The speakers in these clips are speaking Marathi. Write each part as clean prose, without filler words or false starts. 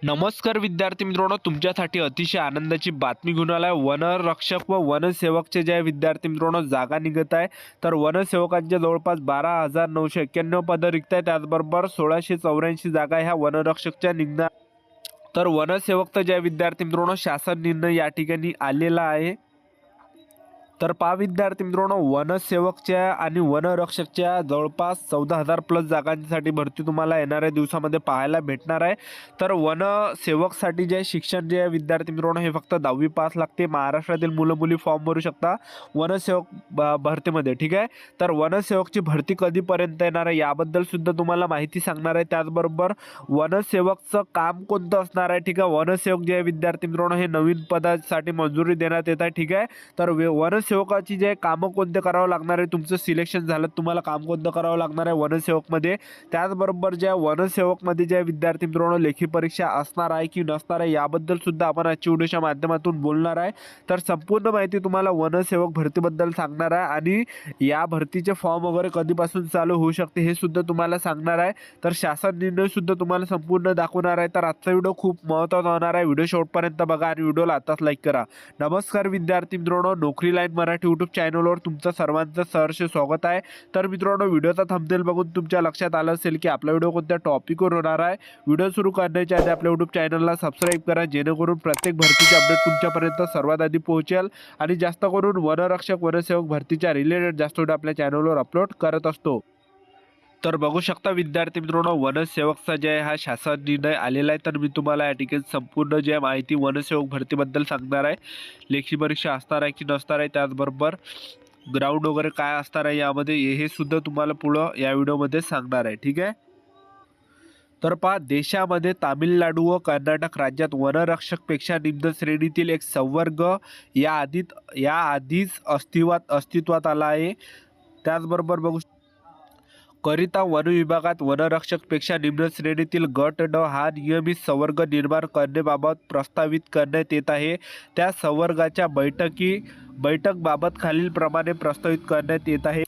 नमस्कार विद्यार्थी मित्रांनो, तुमच्यासाठी अतिशय आनंदाची बातमी घेऊन आलाय. वनरक्षक व वनसेवकचे जे विद्यार्थी मित्रांनो जागा निघत आहे. तर वनसेवकांच्या जवळपास 12,991 पदं रिक्त आहेत. त्याचबरोबर 1,684 जागा ह्या वनरक्षकच्या निघणार. तर वनसेवकचा ज्या विद्यार्थी मित्रांनो शासन निर्णय या ठिकाणी आलेला आहे. तर पहा विद्यार्थी मित्रांनो, वनसेवकच्या आणि वनरक्षकच्या जवळपास 14,000 प्लस जागांसाठी भरती तुम्हाला येणाऱ्या दिवसामध्ये पाहायला भेटणार आहे. तर वनसेवकसाठी जे शिक्षण जे विद्यार्थी मित्रांनो हे फक्त 10वी पास लागते. महाराष्ट्रातील मुलं मुली फॉर्म भरू शकता वनसेवक भरतीमध्ये. ठीक आहे. तर वनसेवकची भरती कधीपर्यंत येणार आहे याबद्दल सुद्धा तुम्हाला माहिती सांगणार आहे. त्याचबरोबर वनसेवकचं काम कोणतं असणार आहे. ठीक आहे. वनसेवक जे विद्यार्थी मित्रांनो हे नवीन पदासाठी मंजुरी देण्यात येत आहे. ठीक आहे. तर वनसेवकाची जे कामं कोणते करावं लागणार आहे, तुमचं सिलेक्शन झालं तुम्हाला काम कोणतं करावं लागणार आहे वनसेवकमध्ये. त्याचबरोबर ज्या वनसेवकमध्ये ज्या विद्यार्थी मित्रांनो लेखी परीक्षा असणार आहे की नसणार आहे याबद्दल सुद्धा आपण आजच्या व्हिडिओच्या माध्यमातून बोलणार आहे. तर संपूर्ण माहिती तुम्हाला वनसेवक भरतीबद्दल सांगणार आहे आणि या भरतीचे फॉर्म वगैरे कधीपासून चालू होऊ शकते हे सुद्धा तुम्हाला सांगणार आहे. तर शासन निर्णय सुद्धा तुम्हाला संपूर्ण दाखवणार आहे. तर आजचा व्हिडिओ खूप महत्त्वाचा होणार आहे. व्हिडिओ शेवटपर्यंत बघा आणि व्हिडिओला आताच लाईक करा. नमस्कार विद्यार्थी मित्रांनो, नोकरी लाईन मराठी यूट्यूब चॅनलवर तुमचं सर्वांचं सहर्ष स्वागत आहे. तर मित्रांनो, व्हिडिओचा थंबनेल बघून तुमच्या लक्षात आलं असेल की आपला व्हिडिओ कोणत्या टॉपिकवर होणार आहे. व्हिडिओ सुरू करण्याच्या आधी आपल्या यूट्यूब चॅनलला सबस्क्राईब करा, जेणेकरून प्रत्येक भरतीचे अपडेट तुमच्यापर्यंत सर्वात आधी पोहोचेल. आणि जास्त करून वनरक्षक वनसेवक भरतीच्या रिलेटेड जास्त व्हिडिओ आपल्या चॅनलवर अपलोड करत असतो. तर बघू शकता विद्यार्थी मित्रांनो, वनसेवकचा जे आहे हा शासन निर्णय आलेला आहे. तर मी तुम्हाला या ठिकाणी संपूर्ण जे माहिती वनसेवक भरतीबद्दल सांगणार आहे. लेखी परीक्षा असणार आहे की नसणार आहे, त्याचबरोबर ग्राउंड वगैरे काय असणार आहे यामध्ये हे सुद्धा तुम्हाला पुढं या व्हिडिओमध्ये सांगणार आहे. ठीक आहे. तर पहा, देशामध्ये तामिळनाडू व कर्नाटक राज्यात वनरक्षकपेक्षा निम्न श्रेणीतील एक संवर्ग याआधीच अस्तित्वात आला आहे. त्याचबरोबर बघू करिता वन विभागात वनरक्षकपेक्षा निम्न श्रेणीतील गट ड हा नियमित संवर्ग निर्माण करण्याबाबत प्रस्तावित करण्यात येत आहे. त्या संवर्गाच्या बैठकबाबत खालीलप्रमाणे प्रस्तावित करण्यात येत आहे.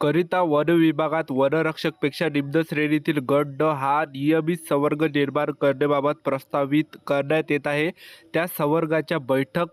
करिता वन विभागात वनरक्षकपेक्षा निम्न श्रेणीतील गट ड हा नियमित संवर्ग निर्माण करण्याबाबत प्रस्तावित करण्यात येत आहे. त्या संवर्गाच्या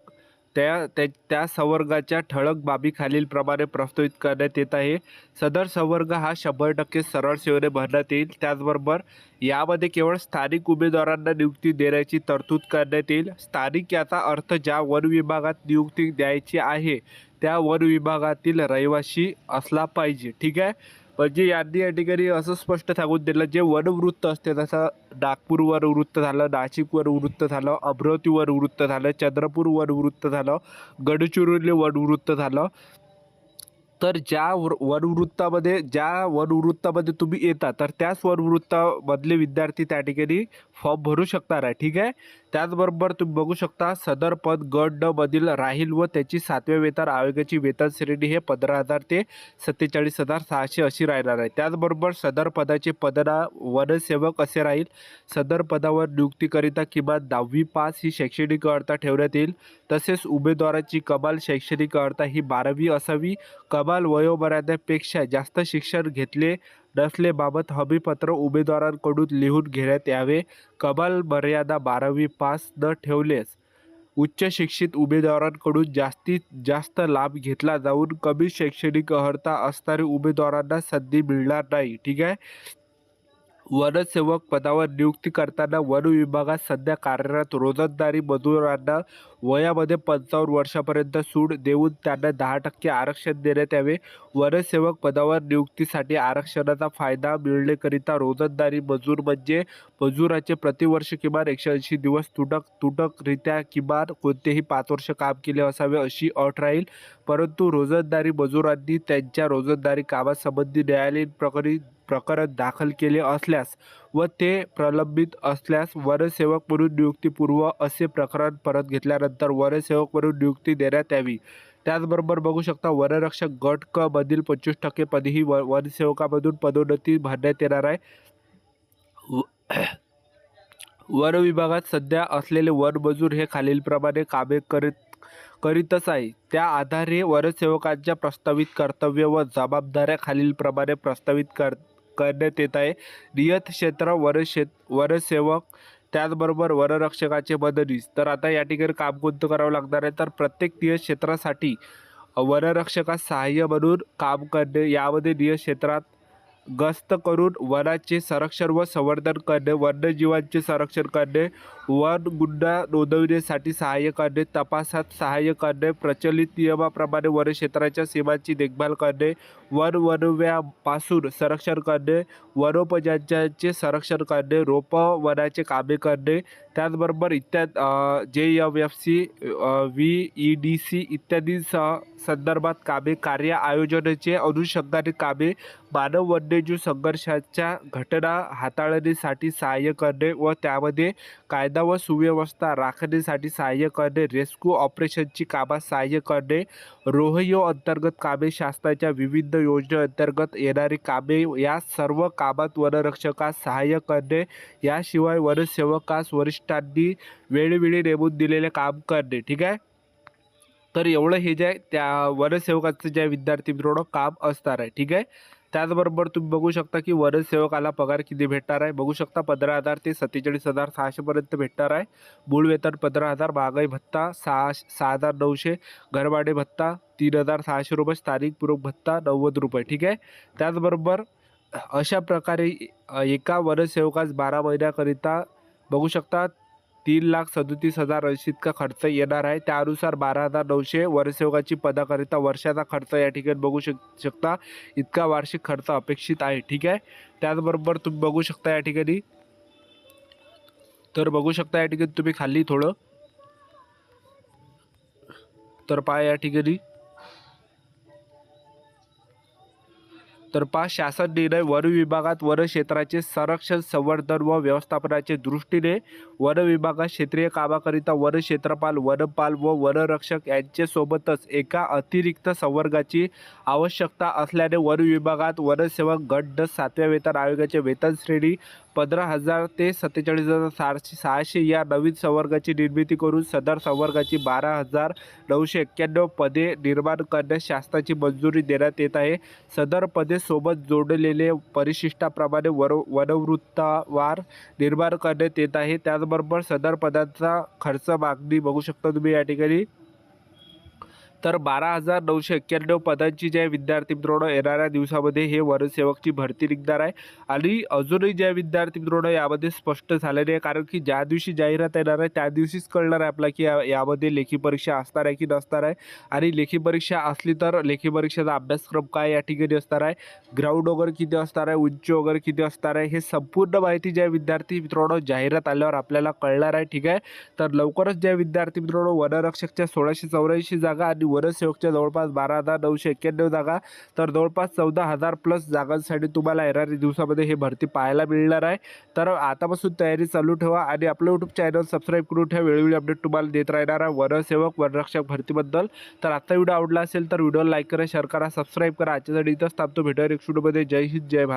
त्या संवर्गाच्या ठळक बाबी खालीलप्रमाणे प्रस्तावित करण्यात येत आहे. सदर संवर्ग हा 100% सरळ सेवेने भरण्यात येईल. त्याचबरोबर यामध्ये केवळ स्थानिक उमेदवारांना नियुक्ती देण्याची तरतूद करण्यात येईल. स्थानिक याचा अर्थ ज्या वन विभागात नियुक्ती द्यायची आहे त्या वन विभागातील रहिवासी असला पाहिजे. ठीक आहे. म्हणजे यांनी या ठिकाणी असं स्पष्ट सांगून दिलं, जे वनवृत्त असते जसं नागपूर वनवृत्त झालं, नाशिक वनवृत्त झालं, अमरावती वनवृत्त झालं, चंद्रपूर वनवृत्त झालं, गडचिरोली वनवृत्त झालं. तर ज्या वनवृत्तामध्ये तुम्ही येता तर त्याच वनवृत्तामधले विद्यार्थी त्या ठिकाणी फॉर्म भरू शकणार आहे. ठीक आहे. त्याचबरोबर तुम्ही बघू शकता सदर पद गट ड मधील राहील व त्याची 7व्या वेतन आयोगाची वेतन श्रेणी हे 15,000 ते 47,600 अशी राहणार आहे. त्याचबरोबर सदर पदाचे पदनाव वनसेवक असे राहील. सदर पदावर नियुक्तीकरिता किमान 10वी पास ही शैक्षणिक अर्हता ठेवण्यात येईल. तसेच उमेदवाराची कमाल शैक्षणिक अर्हता ही 12वी असावी. कमाल वयोमर्यादेपेक्षा जास्त शिक्षण घेतले नसलेबाबत हमीपत्र उमेदवारांकडून लिहून घेण्यात यावे. कमाल मर्यादा 12वी पास न ठेवल्यास उच्च शिक्षित उमेदवारांकडून जास्तीत जास्त लाभ घेतला जाऊन कमी शैक्षणिक अर्हता असणाऱ्या उमेदवारांना संधी मिळणार नाही. ठीक आहे. वनसेवक पदावर नियुक्ती करताना वन विभागात सध्या कार्यरत रोजंदारी मजुरांना वयामध्ये 55 वर्षापर्यंत सूट देऊन त्यांना 10% आरक्षण देण्यात यावे. वनसेवक पदावर नियुक्तीसाठी आरक्षणाचा फायदा मिळण्याकरिता रोजंदारी मजूर म्हणजे मजुराचे प्रतिवर्ष किमान 180 दिवस तुटकरित्या किमान कोणतेही 5 वर्ष काम केले असावे अशी अट राहील. परंतु रोजंदारी मजुरांनी त्यांच्या रोजंदारी कामासंबंधी न्यायालयीन प्रकरण दाखल केले असल्यास व ते प्रलंबित असल्यास वनसेवक म्हणून नियुक्तीपूर्व असे प्रकरण परत घेतल्यानंतर वनसेवक म्हणून नियुक्ती देण्यात यावी. त्याचबरोबर बघू शकता वनरक्षक गट क मधील 25% पदही वनसेवकामधून पदोन्नती भरण्यात येणार आहे. वन विभागात सध्या असलेले वनमजूर हे खालीलप्रमाणे कामे करीतच आहे. त्या आधारे वनसेवकांच्या प्रस्तावित कर्तव्य व जबाबदाऱ्या खालीलप्रमाणे प्रस्तावित करण्यात येत आहे. नियत क्षेत्र वनसेवक त्याचबरोबर वनरक्षकाचे मदतीस. तर आता या ठिकाणी काम कोणतं करावं लागणार आहे, तर प्रत्येक नियत क्षेत्रासाठी वनरक्षकास सहाय्य म्हणून काम करणे, यामध्ये नियत क्षेत्रात गस्त करून वनाचे संरक्षण व संवर्धन करणे, वन्यजीवांचे संरक्षण करणे, वन गुन्हा नोंदविण्यासाठी सहाय्य करणे, तपासात सहाय्य करणे, प्रचलित नियमाप्रमाणे वनक्षेत्राच्या सीमांची देखभाल करणे, वनव्यापासून संरक्षण करणे, वनोपजांचे संरक्षण करणे, वनाचे कामे करणे, त्याचबरोबर JMFC, VEDC इत्यादी संदर्भात कामे, कार्य आयोजनाचे अनुषंगाने कामे, मानव वन्यजीव संघर्षाच्या घटना हाताळणीसाठी सहाय्य करणे व त्यामध्ये कायदा व सुव्यवस्था राखण्यासाठी सहाय्य करणे, रेस्क्यू ऑपरेशनची कामात सहाय्य करणे, रोहयो अंतर्गत कामे, शासनाच्या विविध योजनेअंतर्गत येणारी कामे, या सर्व कामात वनरक्षकास सहाय्य करणे. याशिवाय वनसेवकास वरिष्ठांनी वेळोवेळी नेमून दिलेले काम करणे. ठीक आहे. तर एवढं हे जे आहे त्या वनसेवकाचं जे विद्यार्थी मित्रांनो काम असणार आहे. ठीक आहे. त्याचबरोबर तुम्ही बघू शकता की वनसेवकाला पगार किती भेटणार आहे. बघू शकता 15,000 ते 47,600 पर्यंत भेटणार आहे. मूळ वेतन 15,000, महागाई भत्ता 6,900, घरभाडे भत्ता 3,600 रुपये, स्थानिक पूरक भत्ता 90 रुपये. ठीक आहे. त्याचबरोबर अशा प्रकारे एका वनसेवकास 12 महिन्याकरिता बघू शकता 3,37,080 इतका खर्च येणार आहे. त्यानुसार 12,900 वनसेवकाची पदाकरिता वर्षाचा खर्च या ठिकाणी बघू शकता इतका वार्षिक खर्च अपेक्षित आहे. ठीक आहे. त्याचबरोबर तुम्ही बघू शकता या ठिकाणी तुम्ही खाली थोडं तर पहा या ठिकाणी शासन निर्णय. वन विभागात वन क्षेत्राचे संरक्षण, संवर्धन व व्यवस्थापनाचे दृष्टीने वन विभागात क्षेत्रीय कामाकरिता वन क्षेत्रपाल, वनपाल व वनरक्षक यांच्यासोबतच एका अतिरिक्त संवर्गाची आवश्यकता असल्याने वन विभागात वनसेवक गट 7व्या वेतन आयोगाचे वेतन श्रेणी 15,000 ते 47,600 या नवीन संवर्गाची निर्मिती करून सदर संवर्गाची 12,991 पदे निर्माण करण्यास शासनाची मंजुरी देण्यात येत आहे. सदर पदे सोबत जोडलेले परिशिष्टाप्रमाणे वनवृत्तावार निर्माण करण्यात येत आहे. त्याचबरोबर सदर पदांचा खर्च मागणी बघू शकता तुम्ही या ठिकाणी. तर 12,991 पदांची जे विद्यार्थी मित्रांनो येणाऱ्या दिवसामध्ये हे वनसेवकची भरती निघणार आहे. आणि अजूनही ज्या विद्यार्थी मित्रांनो यामध्ये स्पष्ट झालेले आहे, कारण की ज्या दिवशी जाहिरात येणार आहे त्या दिवशीच कळणार आहे आपल्याला की यामध्ये लेखी परीक्षा असणार आहे की नसणार आहे. आणि लेखी परीक्षा असली तर लेखी परीक्षेचा अभ्यासक्रम काय या ठिकाणी असणार आहे, ग्राउंड वगैरे किती असणार आहे, उंची वगैरे किती असणार आहे, हे संपूर्ण माहिती ज्या विद्यार्थी मित्रांनो जाहिरात आल्यावर आपल्याला कळणार आहे. ठीक आहे. तर लवकरच ज्या विद्यार्थी मित्रांनो वनरक्षकच्या 1,684 जागा आणि वनसेवकच्या जवळपास 12,991 जागा, तर जवळपास 14,000 प्लस जागांसाठी तुम्हाला येणाऱ्या दिवसामध्ये हे भरती पाहायला मिळणार आहे. तर आतापासून तयारी चालू ठेवा आणि आपलं यूट्यूब चॅनल सबस्क्राईब करून ठेवा. वेळोवेळी अपडेट तुम्हाला देत राहणार आहे वनसेवक वनरक्षक भरतीबद्दल. तर आजचा व्हिडिओ आवडला असेल तर व्हिडिओला लाईक करा, शेअर करा, सबस्क्राईब करा. आजच्यासाठी इथंच थांबतो. भेटूया नेक्स्ट व्हिडिओमध्ये. जय हिंद, जय भारत.